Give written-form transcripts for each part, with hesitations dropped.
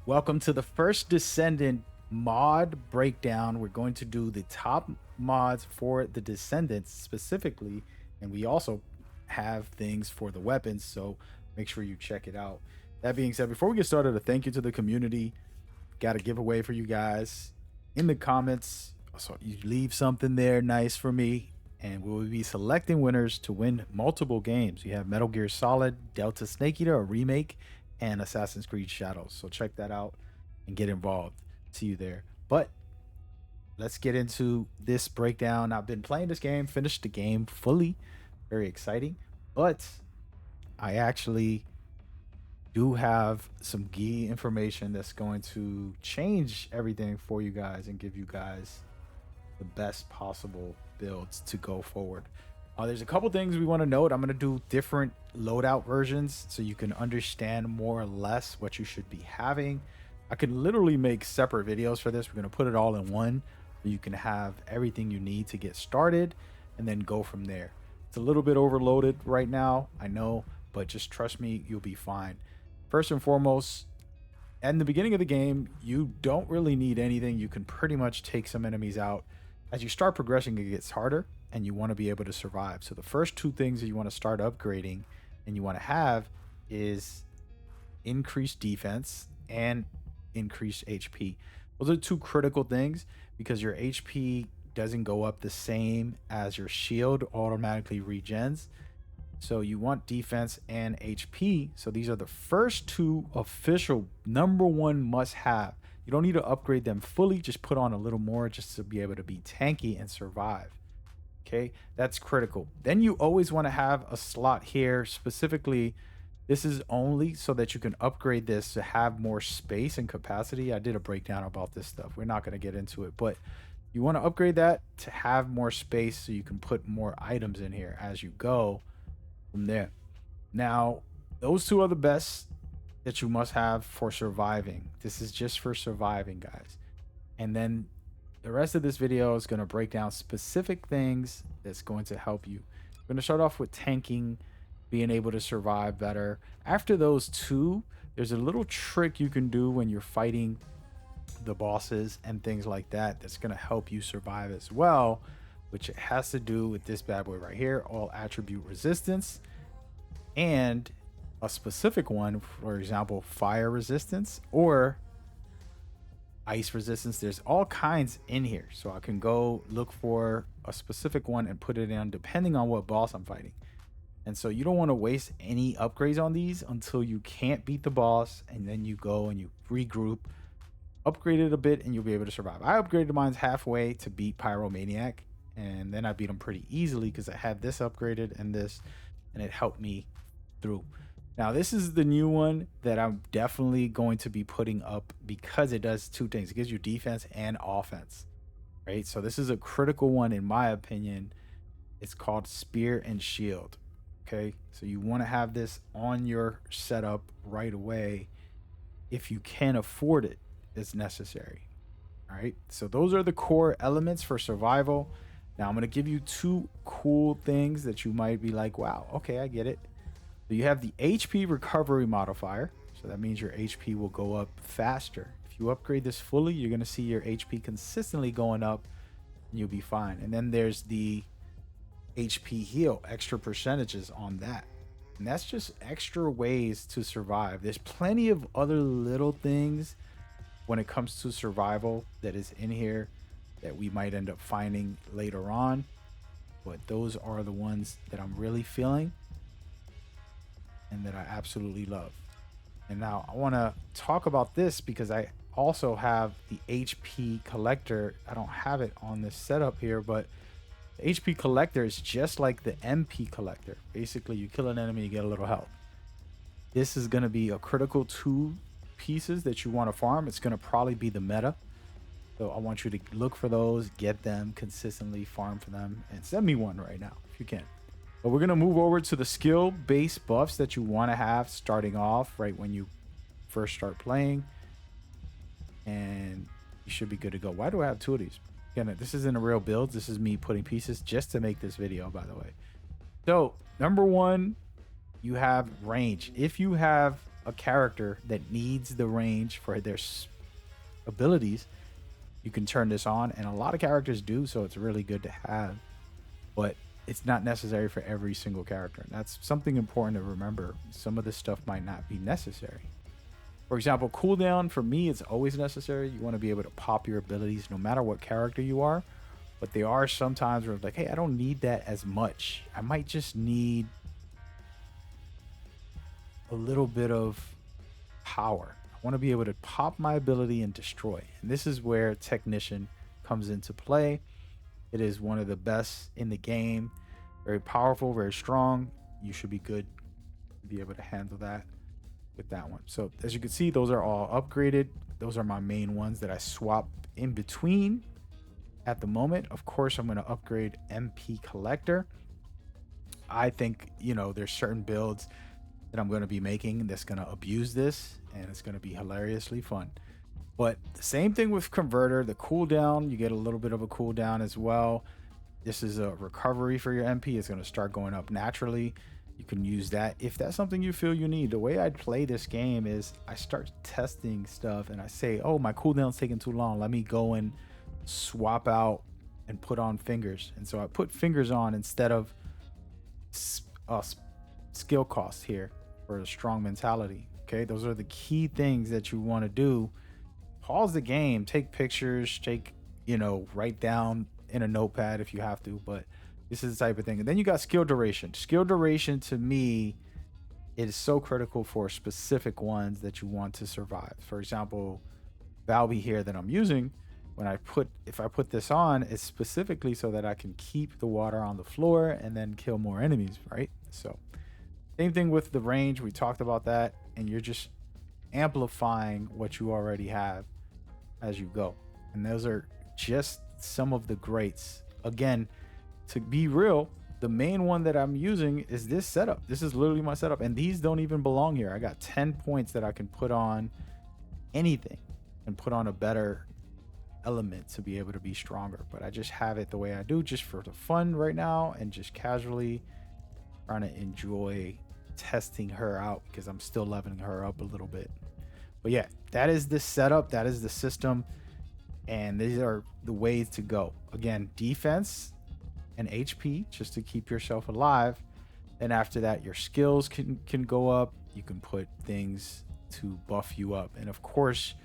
Welcome to the First Descendant mod breakdown. We're going to do the top mods for the Descendants specifically, and we also have things for the weapons, so make sure you check it out. That being said, before we get started, a thank you to the community. Got a giveaway for you guys in the comments. So you leave something there nice for me, and we will be selecting winners to win multiple games. You have Metal Gear Solid, Delta Snake Eater, a remake, and Assassin's Creed Shadows. So check that out and get involved. See you there. But let's get into this breakdown. I've been playing this game, finished the game fully. Very exciting. But I actually do have some key information that's going to change everything for you guys and give you guys the best possible builds to go forward. There's a couple things we want to note. I'm going to do different loadout versions so you can understand more or less what you should be having. I can literally make separate videos for this. We're going to put it all in one so you can have everything you need to get started and then go from there. It's a little bit overloaded right now, I know, but just trust me, you'll be fine. First and foremost, in the beginning of the game, you don't really need anything. You can pretty much take some enemies out. As you start progressing, it gets harder and you want to be able to survive. So the first two things that you want to start upgrading and you want to have is increased defense and increased HP. Those are two critical things because your HP doesn't go up the same as your shield automatically regens. So you want defense and HP. So these are the first two official #1 must have. You don't need to upgrade them fully, just put on a little more just to be able to be tanky and survive. Okay, that's critical. Then you always want to have a slot here. Specifically, this is only so that you can upgrade this to have more space and capacity. I did a breakdown about this stuff. We're not going to get into it, but you want to upgrade that to have more space so you can put more items in here as you go from there. Now, those two are the best that you must have for surviving. This is just for surviving, guys. And then the rest of this video is going to break down specific things that's going to help you. We're going to start off with tanking, being able to survive better. After those two, there's a little trick you can do when you're fighting the bosses and things like that that's going to help you survive as well, which has to do with this bad boy right here, all attribute resistance, and a specific one, for example, fire resistance or ice resistance. There's all kinds in here, so I can go look for a specific one and put it in depending on what boss I'm fighting. And so you don't want to waste any upgrades on these until you can't beat the boss, and then you go and you regroup, upgrade it a bit, and you'll be able to survive. I upgraded mine halfway to beat Pyromaniac, and then I beat him pretty easily because I had this upgraded and this, and it helped me through. Now, this is the new one that I'm definitely going to be putting up because it does two things. It gives you defense and offense, right? So this is a critical one in my opinion. It's called Spear and Shield, okay? So you want to have this on your setup right away if you can afford it. It's necessary, all right? So those are the core elements for survival. Now, I'm going to give you two cool things that you might be like, wow, okay, I get it. So you have the HP recovery modifier. So that means your HP will go up faster. If you upgrade this fully, you're going to see your HP consistently going up and you'll be fine. And then there's the HP heal, extra percentages on that. And that's just extra ways to survive. There's plenty of other little things when it comes to survival that is in here that we might end up finding later on. But those are the ones that I'm really feeling and that I absolutely love. And now I want to talk about this because I also have the HP collector. I don't have it on this setup here, but the HP collector is just like the MP collector. Basically, you kill an enemy, you get a little health. This is going to be a critical two pieces that you want to farm. It's going to probably be the meta. So I want you to look for those, get them consistently, farm for them, and send me one right now if you can. But we're going to move over to the skill-based buffs that you want to have starting off right when you first start playing. And you should be good to go. Why do I have two of these? Again, this isn't a real build. This is me putting pieces just to make this video, by the way. So, #1, you have range. If you have a character that needs the range for their abilities, you can turn this on, and a lot of characters do, so it's really good to have. But it's not necessary for every single character. And that's something important to remember. Some of this stuff might not be necessary. For example, cooldown for me is always necessary. You want to be able to pop your abilities no matter what character you are. But there are some times where it's like, hey, I don't need that as much. I might just need a little bit of power. I want to be able to pop my ability and destroy. And this is where Technician comes into play. It is one of the best in the game. Very powerful, very strong. You should be good to be able to handle that with that one. So as you can see, those are all upgraded. Those are my main ones that I swap in between at the moment. Of course, I'm going to upgrade MP Collector. I think, there's certain builds that I'm going to be making that's going to abuse this, and it's going to be hilariously fun. But the same thing with Converter, the cooldown, you get a little bit of a cooldown as well. This is a recovery for your MP. It's going to start going up naturally. You can use that if that's something you feel you need. The way I play this game is I start testing stuff and I say, oh, my cooldown's taking too long. Let me go and swap out and put on fingers. And so I put fingers on instead of skill cost here for a strong mentality. Okay, those are the key things that you want to do. Pause the game, take pictures, write down in a notepad if you have to, but this is the type of thing. And then you got skill duration. Skill duration to me is so critical for specific ones that you want to survive. For example, Valby here that I'm using, if I put this on, it's specifically so that I can keep the water on the floor and then kill more enemies, right? So same thing with the range. We talked about that, and you're just amplifying what you already have as you go. And those are just some of the greats. Again, to be real, the main one that I'm using is this setup. This is literally my setup, and these don't even belong here. I got 10 points that I can put on anything and put on a better element to be able to be stronger. But I just have it the way I do, just for the fun right now, and just casually trying to enjoy testing her out because I'm still leveling her up a little bit. But yeah, that is the setup, that is the system, and these are the ways to go. Again, defense and HP just to keep yourself alive. And after that, your skills can go up. You can put things to buff you up. And of course,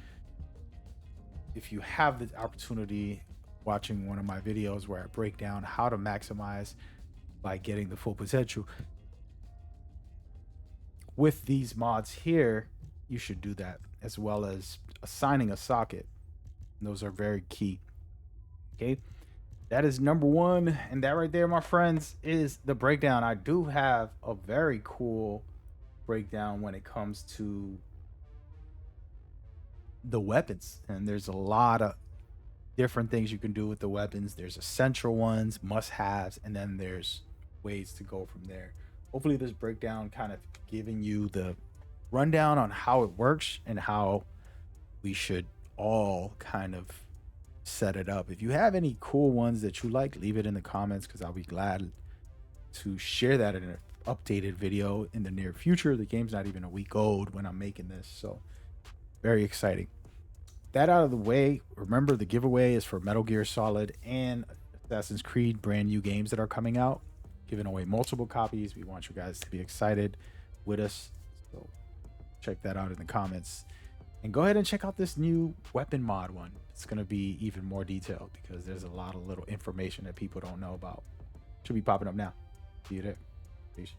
if you have the opportunity watching one of my videos where I break down how to maximize by getting the full potential with these mods here, you should do that, as well as assigning a socket. And those are very key. Okay, that is number one, and that right there, my friends, is the breakdown. I do have a very cool breakdown when it comes to the weapons, and there's a lot of different things you can do with the weapons. There's essential ones, must-haves, and then there's ways to go from there. Hopefully this breakdown kind of giving you the rundown on how it works and how we should all kind of set it up. If you have any cool ones that you like, leave it in the comments, because I'll be glad to share that in an updated video in the near future. The game's not even a week old when I'm making this, so very exciting. That out of the way, remember the giveaway is for Metal Gear Solid and Assassin's Creed brand new games that are coming out, giving away multiple copies. We want you guys to be excited with us, so check that out in the comments. And go ahead and check out this new weapon mod one. It's going to be even more detailed because there's a lot of little information that people don't know about. Should be popping up now. See you there. Peace.